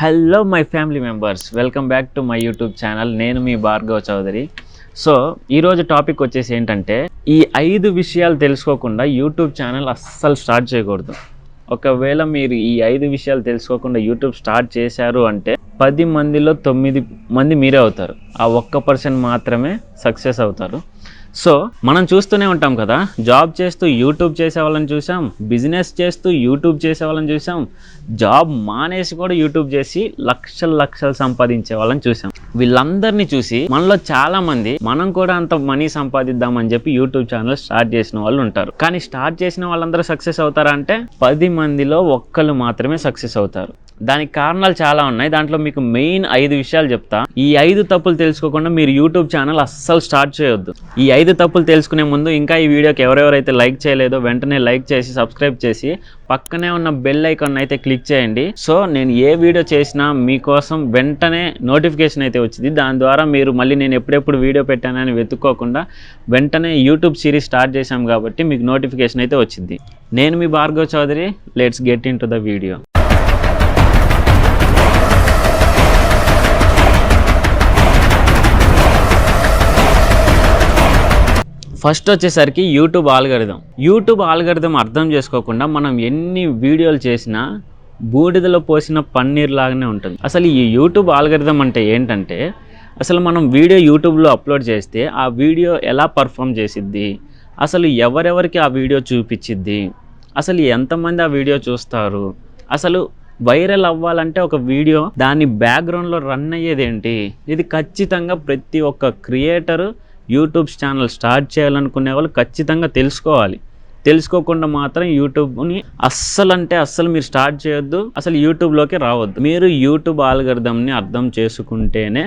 Hello my family members, welcome back to my YouTube channel. నేను మీ Bhargav Chowdary. So ఈరోజు topic వచ్చేసి ఏంటంటే, ఈ 5 విషయాలు తెలుసుకోకుండా యూట్యూబ్ ఛానల్ అస్సలు స్టార్ట్ చేయకూడదు. ఒకవేళ మీరు ఈ 5 విషయాలు తెలుసుకోకుండా యూట్యూబ్ స్టార్ట్ చేశారు అంటే 10 మందిలో 9 మంది మీరే అవుతారు. ఆ 1% మాత్రమే సక్సెస్ అవుతారు. సో మనం చూస్తూనే ఉంటాం కదా, జాబ్ చేస్తూ యూట్యూబ్ చేసే వాళ్ళని చూసాం, బిజినెస్ చేస్తూ యూట్యూబ్ చేసే వాళ్ళని చూసాం, జాబ్ మానేసి కూడా యూట్యూబ్ చేసి లక్షలు సంపాదించే వాళ్ళని చూసాం. వీళ్ళందరినీ చూసి మనలో చాలా మంది మనం కూడా అంత మనీ సంపాదిద్దామని చెప్పి యూట్యూబ్ ఛానల్ స్టార్ట్ చేసిన వాళ్ళు ఉంటారు. కానీ స్టార్ట్ చేసిన వాళ్ళందరూ సక్సెస్ అవుతారా అంటే 10 మందిలో ఒక్కళ్ళు మాత్రమే సక్సెస్ అవుతారు. దానికి కారణాలు చాలా ఉన్నాయి. దాంట్లో మీకు మెయిన్ 5 విషయాలు చెప్తా. ఈ 5 తప్పులు తెలుసుకోకుండా మీరు యూట్యూబ్ ఛానల్ అస్సలు స్టార్ట్ చేయొద్దు. ఈ 5 తప్పులు తెలుసుకునే ముందు ఇంకా ఈ వీడియోకి ఎవరెవరైతే లైక్ చేయలేదో వెంటనే లైక్ చేసి సబ్స్క్రైబ్ చేసి పక్కనే ఉన్న బెల్ ఐకాన్ అయితే క్లిక్ చేయండి. సో నేను ఏ వీడియో చేసినా మీకోసం వెంటనే నోటిఫికేషన్ అయితే వచ్చింది. దాని ద్వారా మీరు మళ్ళీ నేను ఎప్పుడెప్పుడు వీడియో పెట్టానని వెతుక్కోకుండా వెంటనే యూట్యూబ్ సిరీస్ స్టార్ట్ చేశాం కాబట్టి మీకు నోటిఫికేషన్ అయితే వచ్చింది. నేను మీ Bhargav Chowdary. Let's get into the video. First వచ్చేసరికి యూట్యూబ్ ఆల్గరిథం అర్థం చేసుకోకుండా మనం ఎన్ని వీడియోలు చేసినా బూడిదలో పోసిన పన్నీర్ లాగానే ఉంటుంది. అసలు ఈ యూట్యూబ్ ఆల్గరిథం అంటే ఏంటంటే, అసలు మనం వీడియో యూట్యూబ్లో అప్లోడ్ చేస్తే ఆ వీడియో ఎలా పర్ఫామ్ చేసిద్ది, అసలు ఎవరెవరికి ఆ వీడియో చూపించిద్ది, అసలు ఎంతమంది ఆ వీడియో చూస్తారు, అసలు వైరల్ అవ్వాలంటే ఒక వీడియో దాని బ్యాక్గ్రౌండ్లో రన్ అయ్యేది ఏంటి, ఇది ఖచ్చితంగా ప్రతి ఒక్క క్రియేటరు యూట్యూబ్ ఛానల్ స్టార్ట్ చేయాలనుకునే వాళ్ళు ఖచ్చితంగా తెలుసుకోవాలి. తెలుసుకోకుండా మాత్రం యూట్యూబ్ని అస్సలు మీరు స్టార్ట్ చేయొద్దు, అసలు యూట్యూబ్లోకి రావద్దు. మీరు యూట్యూబ్ ఆల్గరిథంని అర్థం చేసుకుంటేనే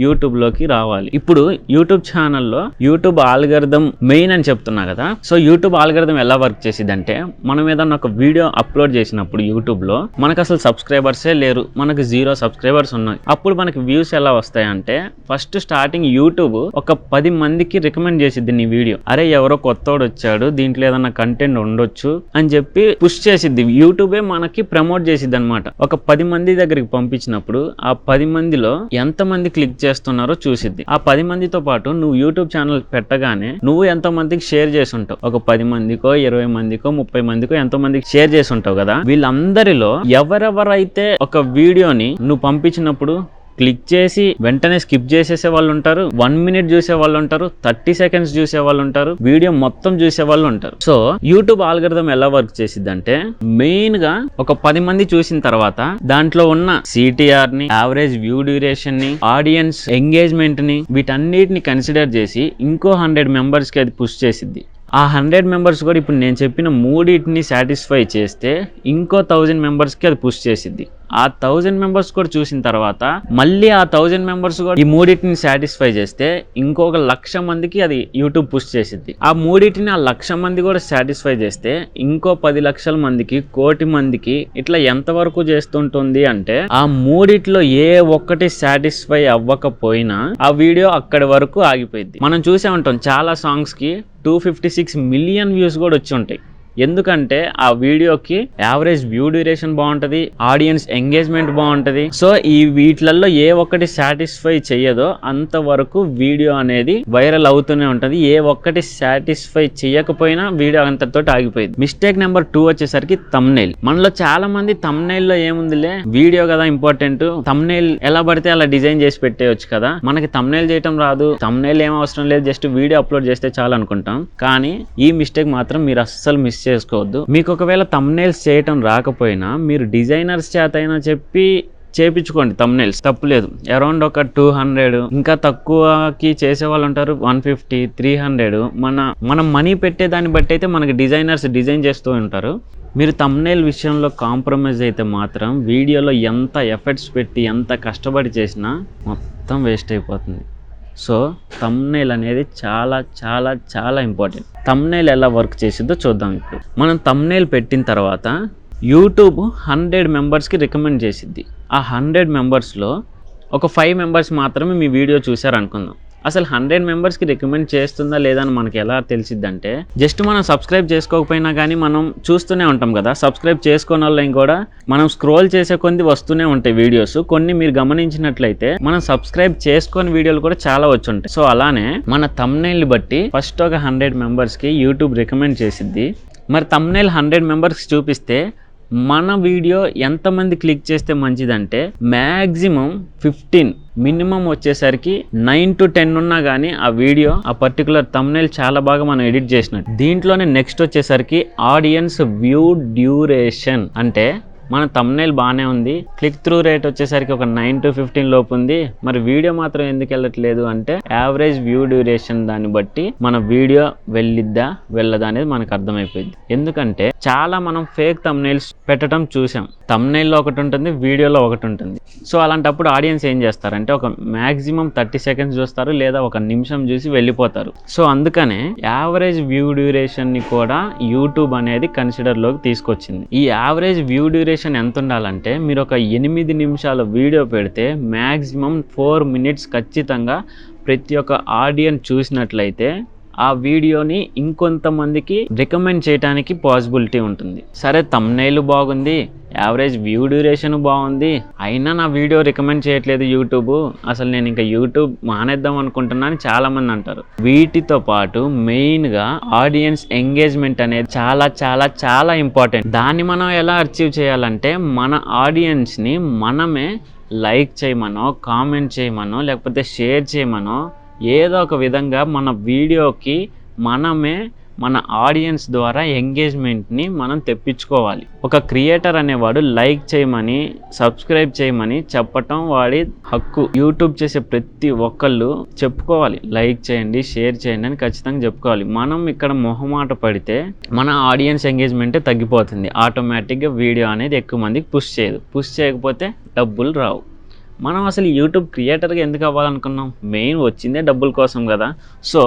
యూట్యూబ్లోకి రావాలి. ఇప్పుడు యూట్యూబ్ ఛానల్లో యూట్యూబ్ ఆల్గరిథం మెయిన్ అని చెప్తున్నా కదా. సో యూట్యూబ్ ఆల్గరిథం ఎలా వర్క్ చేసిద్దంటే, మనం ఏదన్నా ఒక వీడియో అప్లోడ్ చేసినప్పుడు యూట్యూబ్లో మనకు అసలు సబ్స్క్రైబర్సే లేరు, మనకు 0 సబ్స్క్రైబర్స్ ఉన్నాయి. అప్పుడు మనకి వ్యూస్ ఎలా వస్తాయంటే, ఫస్ట్ స్టార్టింగ్ యూట్యూబ్ ఒక 10 మందికి రికమెండ్ చేసిద్ది నీ వీడియో. అరే ఎవరో కొత్తోడు వచ్చాడు, దీంట్లో ఏదన్నా కంటెంట్ ఉండొచ్చు అని చెప్పి పుష్ చేసిద్ది. యూట్యూబే మనకి ప్రమోట్ చేసిద్ది అనమాట. ఒక 10 మంది దగ్గరికి పంపించినప్పుడు ఆ 10 మందిలో ఎంతమంది క్లిక్ చేస్తున్నారో చూసిద్ది. ఆ 10 మందితో పాటు నువ్వు యూట్యూబ్ ఛానల్ పెట్టగానే నువ్వు ఎంతో మందికి షేర్ చేసి ఉంటావు. ఒక 10 మందికో 20 మందికో 30 మందికో ఎంతో మందికి షేర్ చేసి ఉంటావు కదా. వీళ్ళందరిలో ఎవరెవరైతే ఒక వీడియోని నువ్వు పంపించినప్పుడు క్లిక్ చేసి వెంటనే స్కిప్ చేసేసే వాళ్ళు ఉంటారు, 1 మినిట్ చూసే వాళ్ళు ఉంటారు, 30 సెకండ్స్ చూసే వాళ్ళు ఉంటారు, వీడియో మొత్తం చూసే వాళ్ళు ఉంటారు. సో యూట్యూబ్ ఆల్గరిథం ఎలా వర్క్ చేసిద్దంటే, మెయిన్ గా ఒక 10 మంది చూసిన తర్వాత దాంట్లో ఉన్న CTR ని, యావరేజ్ వ్యూ డ్యూరేషన్ ని, ఆడియన్స్ ఎంగేజ్మెంట్ ని, వీటన్నిటిని కన్సిడర్ చేసి ఇంకో 100 మెంబర్స్ కి అది పుష్ చేసిద్ది. ఆ 100 మెంబర్స్ కూడా ఇప్పుడు నేను చెప్పిన మూడింటిని సాటిస్ఫై చేస్తే ఇంకో 1000 మెంబర్స్కి అది పుష్ చేసిద్ది. ఆ 1000 మెంబర్స్ కూడా చూసిన తర్వాత మళ్ళీ ఆ 1000 మెంబర్స్ కూడా ఈ మూడింటిని సాటిస్ఫై చేస్తే ఇంకొక 1,00,000 మందికి అది యూట్యూబ్ పుష్ చేసిద్ది. ఆ మూడింటిని ఆ 1,00,000 మంది కూడా సాటిస్ఫై చేస్తే ఇంకో 10 లక్షల మందికి, 1,00,00,000 మందికి, ఇట్లా ఎంతవరకు చేస్తుంటుంది అంటే, ఆ మూడిట్లో ఏ ఒక్కటి సాటిస్ఫై అవ్వకపోయినా ఆ వీడియో అక్కడి వరకు ఆగిపోయింది. మనం చూసే ఉంటాం చాలా సాంగ్స్ కి 256 మిలియన్ వ్యూస్ కూడా వచ్చి ఉంటాయి. ఎందుకంటే ఆ వీడియోకి యావరేజ్ వ్యూ డ్యూరేషన్ బాగుంటుంది, ఆడియన్స్ ఎంగేజ్మెంట్ బాగుంటుంది. సో ఈ వీటిలలో ఏ ఒక్కటి సాటిస్ఫై చెయ్యదో అంతవరకు వీడియో అనేది వైరల్ అవుతూనే ఉంటుంది. ఏ ఒక్కటి సాటిస్ఫై చేయకపోయినా వీడియో అంతటితో ఆగిపోయింది. మిస్టేక్ నెంబర్ 2 వచ్చేసరికి థంబ్నెయిల్. మనలో చాలా మంది థంబ్నెయిల్ లో ఏముందిలే, వీడియో కదా ఇంపార్టెంట్, థంబ్నెయిల్ ఎలా పడితే అలా డిజైన్ చేసి పెట్టేయచ్చు కదా, మనకి థంబ్నెయిల్ చేయటం రాదు, థంబ్నెయిల్ ఏం అవసరం లేదు, జస్ట్ వీడియో అప్లోడ్ చేస్తే చాలు అనుకుంటాం. కానీ ఈ మిస్టేక్ మాత్రం మీరు అస్సలు మిస్ చేసుకోవద్దు. మీకు ఒకవేళ థంబ్నెయిల్స్ చేయటం రాకపోయినా మీరు డిజైనర్స్ చేతైనా చెప్పి చేపించుకోండి. థంబ్నెయిల్స్ తప్పులేదు. అరౌండ్ ఒక 200, ఇంకా తక్కువకి చేసే వాళ్ళు ఉంటారు 150, 300. మనం మనీ పెట్టే దాన్ని బట్టి అయితే మనకి డిజైనర్స్ డిజైన్ చేస్తూ ఉంటారు. మీరు థంబ్నెయిల్ విషయంలో కాంప్రమైజ్ అయితే మాత్రం వీడియోలో ఎంత ఎఫర్ట్స్ పెట్టి ఎంత కష్టపడి చేసినా మొత్తం వేస్ట్ అయిపోతుంది. సో థంబ్నెయిల్ అనేది చాలా చాలా చాలా ఇంపార్టెంట్. థంబ్నెయిల్ ఎలా వర్క్ చేసిద్దో చూద్దాం. ఇప్పుడు మనం థంబ్నెయిల్ పెట్టిన తర్వాత యూట్యూబ్ 100 మెంబర్స్కి రికమెండ్ చేసిద్ది. ఆ 100 మెంబర్స్లో ఒక 5 మెంబర్స్ మాత్రమే మీ వీడియో చూసారు అనుకుందాం. అసలు 100 మెంబర్స్కి రికమెండ్ చేస్తుందా లేదా అని మనకి ఎలా తెలిసిద్దంటే, జస్ట్ మనం సబ్స్క్రైబ్ చేసుకోకపోయినా కానీ మనం చూస్తూనే ఉంటాం కదా. సబ్స్క్రైబ్ చేసుకున్న వాళ్ళని కూడా మనం స్క్రోల్ చేసే కొన్ని వస్తూనే ఉంటాయి వీడియోస్. కొన్ని మీరు గమనించినట్లయితే మనం సబ్స్క్రైబ్ చేసుకొని వీడియోలు కూడా చాలా వచ్చి ఉంటాయి. సో అలానే మన థంబ్నెయిల్ బట్టి ఫస్ట్ ఒక 100 మెంబర్స్కి యూట్యూబ్ రికమెండ్ చేసిద్ది. మరి థంబ్నెయిల్ 100 మెంబర్స్కి చూపిస్తే మన వీడియో ఎంతమంది క్లిక్ చేస్తే మంచిదంటే మ్యాక్సిమం 15, మినిమం వచ్చేసరికి 9 to 10 ఉన్నా కానీ ఆ వీడియో, ఆ పర్టికులర్ థంబ్నెయిల్ చాలా బాగా మనం ఎడిట్ చేసినట్టు. దీంట్లోనే నెక్స్ట్ వచ్చేసరికి ఆడియన్స్ వ్యూ డ్యూరేషన్, అంటే మన థంబ్నెయిల్ బాగానే ఉంది, క్లిక్ త్రూ రేట్ వచ్చేసరికి ఒక 9 to 15 లోపు ఉంది, మరి వీడియో మాత్రం ఎందుకు వెళ్ళట్లేదు అంటే యావరేజ్ వ్యూ డ్యూరేషన్ దాన్ని బట్టి మన వీడియో వెళ్ళిద్దా వెళ్ళదా అనేది మనకు అర్థమైపోయింది. ఎందుకంటే చాలా మనం ఫేక్ థంబ్నెయిల్స్ పెట్టడం చూసాం. థంబ్నెయిల్లో ఒకటి ఉంటుంది, వీడియోలో ఒకటి ఉంటుంది. సో అలాంటప్పుడు ఆడియన్స్ ఏం చేస్తారంటే ఒక మ్యాక్సిమం 30 సెకండ్స్ చూస్తారు, లేదా ఒక నిమిషం చూసి వెళ్ళిపోతారు. సో అందుకనే యావరేజ్ వ్యూ డ్యూరేషన్ని కూడా యూట్యూబ్ అనేది కన్సిడర్లోకి తీసుకొచ్చింది. ఈ యావరేజ్ వ్యూ డ్యూరేషన్ ఎంత ఉండాలంటే, మీరు ఒక 8 నిమిషాల వీడియో పెడితే మ్యాక్సిమం 4 minutes ఖచ్చితంగా ప్రతి ఒక్క ఆడియన్స్ చూసినట్లయితే ఆ వీడియోని ఇంకొంతమందికి రికమెండ్ చేయడానికి పాసిబిలిటీ ఉంటుంది. సరే థంబ్నెయిల్ బాగుంది, యావరేజ్ వ్యూ డ్యూరేషన్ బాగుంది, అయినా నా వీడియో రికమెండ్ చేయట్లేదు యూట్యూబ్, అసలు నేను ఇంకా యూట్యూబ్ మానేద్దాం అనుకుంటున్నాను చాలా మంది అంటారు. వీటితో పాటు మెయిన్గా ఆడియన్స్ ఎంగేజ్మెంట్ అనేది చాలా చాలా చాలా ఇంపార్టెంట్. దాన్ని మనం ఎలా అచీవ్ చేయాలంటే మన ఆడియన్స్ని మనమే లైక్ చేయమనో, కామెంట్ చేయమనో, లేకపోతే షేర్ చేయమనో, ఏదో ఒక విధంగా మన వీడియోకి మనమే మన ఆడియన్స్ ద్వారా ఎంగేజ్మెంట్ని మనం తెప్పించుకోవాలి. ఒక క్రియేటర్ అనేవాడు లైక్ చేయమని, సబ్స్క్రైబ్ చేయమని చెప్పటం వాడి హక్కు. యూట్యూబ్ చేసే ప్రతి ఒక్కళ్ళు చెప్పుకోవాలి, లైక్ చేయండి, షేర్ చేయండి అని ఖచ్చితంగా చెప్పుకోవాలి. మనం ఇక్కడ మొహమాట పడితే మన ఆడియన్స్ ఎంగేజ్మెంటే తగ్గిపోతుంది. ఆటోమేటిక్గా వీడియో అనేది ఎక్కువ మందికి పుష్ చేయదు. పుష్ చేయకపోతే డబ్బులు రావు. మనం అసలు యూట్యూబ్ క్రియేటర్గా ఎందుకు అవ్వాలనుకున్నాం? మెయిన్ వచ్చిందే డబ్బుల కోసం కదా. సో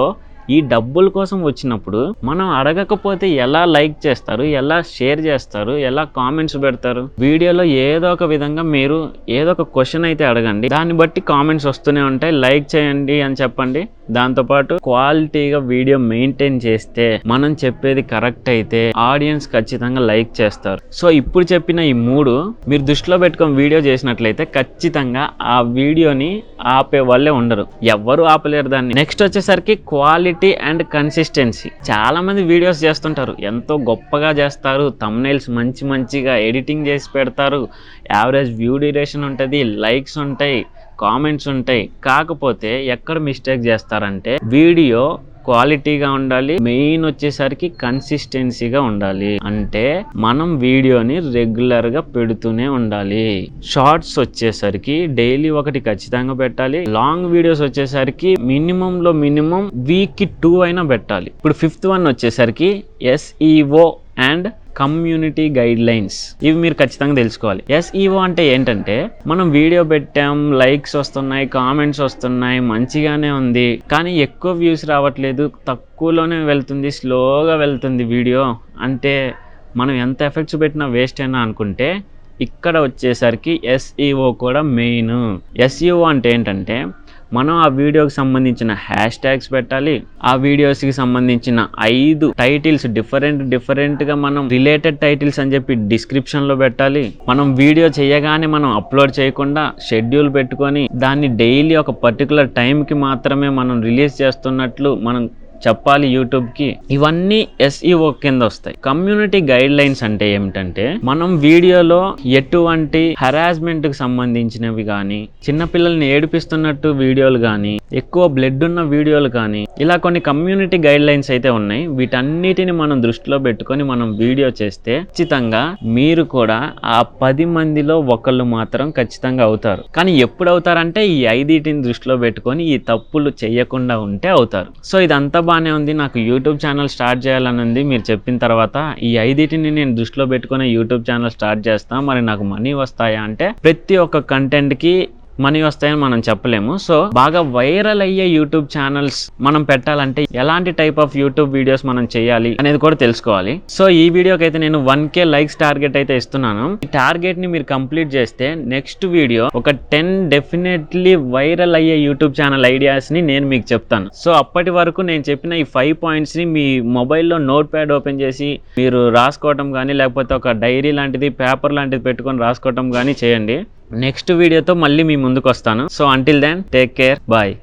ఈ డబ్బుల కోసం వచ్చినప్పుడు మనం అడగకపోతే ఎలా లైక్ చేస్తారు, ఎలా షేర్ చేస్తారు, ఎలా కామెంట్స్ పెడతారు? వీడియోలో ఏదో ఒక విధంగా మీరు ఏదో ఒక క్వశ్చన్ అయితే అడగండి, దాన్ని బట్టి కామెంట్స్ వస్తూనే ఉంటాయి. లైక్ చేయండి అని చెప్పండి. దాంతోపాటు క్వాలిటీగా వీడియో మెయింటైన్ చేస్తే, మనం చెప్పేది కరెక్ట్ అయితే ఆడియన్స్ ఖచ్చితంగా లైక్ చేస్తారు. సో ఇప్పుడు చెప్పిన ఈ 3 మీరు దృష్టిలో పెట్టుకొని వీడియో చేసినట్లయితే ఖచ్చితంగా ఆ వీడియోని ఆపే వాళ్ళే ఉండరు, ఎవ్వరు ఆపలేరు దాన్ని. నెక్స్ట్ వచ్చేసరికి క్వాలిటీ అండ్ కన్సిస్టెన్సీ. చాలా మంది వీడియోస్ చేస్తుంటారు, ఎంతో గొప్పగా చేస్తారు, థంబ్నెయిల్స్ మంచిగా ఎడిటింగ్ చేసి పెడతారు, యావరేజ్ వ్యూ డ్యూరేషన్ ఉంటుంది, లైక్స్ ఉంటాయి, కామెంట్స్ ఉంటాయి. కాకపోతే ఎక్కడ మిస్టేక్ చేస్తారంటే వీడియో క్వాలిటీగా ఉండాలి, మెయిన్ వచ్చేసరికి కన్సిస్టెన్సీగా ఉండాలి. అంటే మనం వీడియోని రెగ్యులర్గా పెడుతూనే ఉండాలి. షార్ట్స్ వచ్చేసరికి డైలీ ఒకటి ఖచ్చితంగా పెట్టాలి. లాంగ్ వీడియోస్ వచ్చేసరికి మినిమంలో మినిమం వీక్కి 2 అయినా పెట్టాలి. ఇప్పుడు 5th one వచ్చేసరికి SEO and community guide lines. ఇవి మీరు ఖచ్చితంగా తెలుసుకోవాలి. SEO అంటే ఏంటంటే, మనం వీడియో పెట్టాం, లైక్స్ వస్తున్నాయి, కామెంట్స్ వస్తున్నాయి, మంచిగానే ఉంది, కానీ ఎక్కువ వ్యూస్ రావట్లేదు, తక్కువలోనే వెళ్తుంది, స్లోగా వెళ్తుంది వీడియో, అంటే మనం ఎంత ఎఫెక్ట్స్ పెట్టినా వేస్ట్ అయినా అనుకుంటే, ఇక్కడ వచ్చేసరికి SEO కూడా మెయిన్. SEO అంటే ఏంటంటే, మనం ఆ వీడియోకి సంబంధించిన హ్యాష్ ట్యాగ్స్ పెట్టాలి, ఆ వీడియోస్కి సంబంధించిన 5 టైటిల్స్ డిఫరెంట్గా మనం రిలేటెడ్ టైటిల్స్ అని చెప్పి డిస్క్రిప్షన్లో పెట్టాలి. మనం వీడియో చేయగానే మనం అప్లోడ్ చేయకుండా షెడ్యూల్ పెట్టుకొని దాన్ని డైలీ ఒక పర్టికులర్ టైంకి మాత్రమే మనం రిలీజ్ చేస్తున్నట్లు మనం చెప్పాలి యూట్యూబ్కి. ఇవన్నీ SEO కింద వస్తాయి. కమ్యూనిటీ గైడ్ లైన్స్ అంటే ఏమిటంటే, మనం వీడియోలో ఎటువంటి హరాస్మెంట్కి సంబంధించినవి కానీ, చిన్నపిల్లల్ని ఏడిపిస్తున్నట్టు వీడియోలు కానీ, ఎక్కువ బ్లడ్ ఉన్న వీడియోలు కానీ, ఇలా కొన్ని కమ్యూనిటీ గైడ్ లైన్స్ అయితే ఉన్నాయి. వీటన్నిటిని మనం దృష్టిలో పెట్టుకొని మనం వీడియో చేస్తే ఖచ్చితంగా మీరు కూడా ఆ 10 మందిలో ఒకళ్ళు మాత్రం ఖచ్చితంగా అవుతారు. కానీ ఎప్పుడు అవుతారంటే ఈ 5 దృష్టిలో పెట్టుకొని ఈ తప్పులు చేయకుండా ఉంటే అవుతారు. సో ఇదంతా బాగానే ఉంది, నాకు యూట్యూబ్ ఛానల్ స్టార్ట్ చేయాలని ఉంది. మీరు చెప్పిన తర్వాత ఈ 5 నేను దృష్టిలో పెట్టుకుని యూట్యూబ్ ఛానల్ స్టార్ట్ చేస్తాను, మరి నాకు మనీ వస్తాయా అంటే ప్రతి ఒక్క కంటెంట్కి మనీ వస్తాయని మనం చెప్పలేము. సో బాగా వైరల్ అయ్యే యూట్యూబ్ ఛానల్స్ మనం పెట్టాలంటే ఎలాంటి టైప్ ఆఫ్ యూట్యూబ్ వీడియోస్ మనం చేయాలి అనేది కూడా తెలుసుకోవాలి. సో ఈ వీడియోకి అయితే నేను 1K లైక్స్ టార్గెట్ అయితే ఇస్తున్నాను. ఈ టార్గెట్ ని మీరు కంప్లీట్ చేస్తే నెక్స్ట్ వీడియో ఒక 10 డెఫినెట్లీ వైరల్ అయ్యే యూట్యూబ్ ఛానల్ ఐడియాస్ ని నేను మీకు చెప్తాను. సో అప్పటి వరకు నేను చెప్పిన ఈ 5 పాయింట్స్ ని మీ మొబైల్లో నోట్ ప్యాడ్ ఓపెన్ చేసి మీరు రాసుకోవటం కానీ లేకపోతే ఒక డైరీ లాంటిది పేపర్ లాంటిది పెట్టుకొని రాసుకోవటం కానీ చేయండి. నెక్స్ట్ వీడియోతో మళ్ళీ మీ ముందుకు వస్తాను. So until then take care, bye.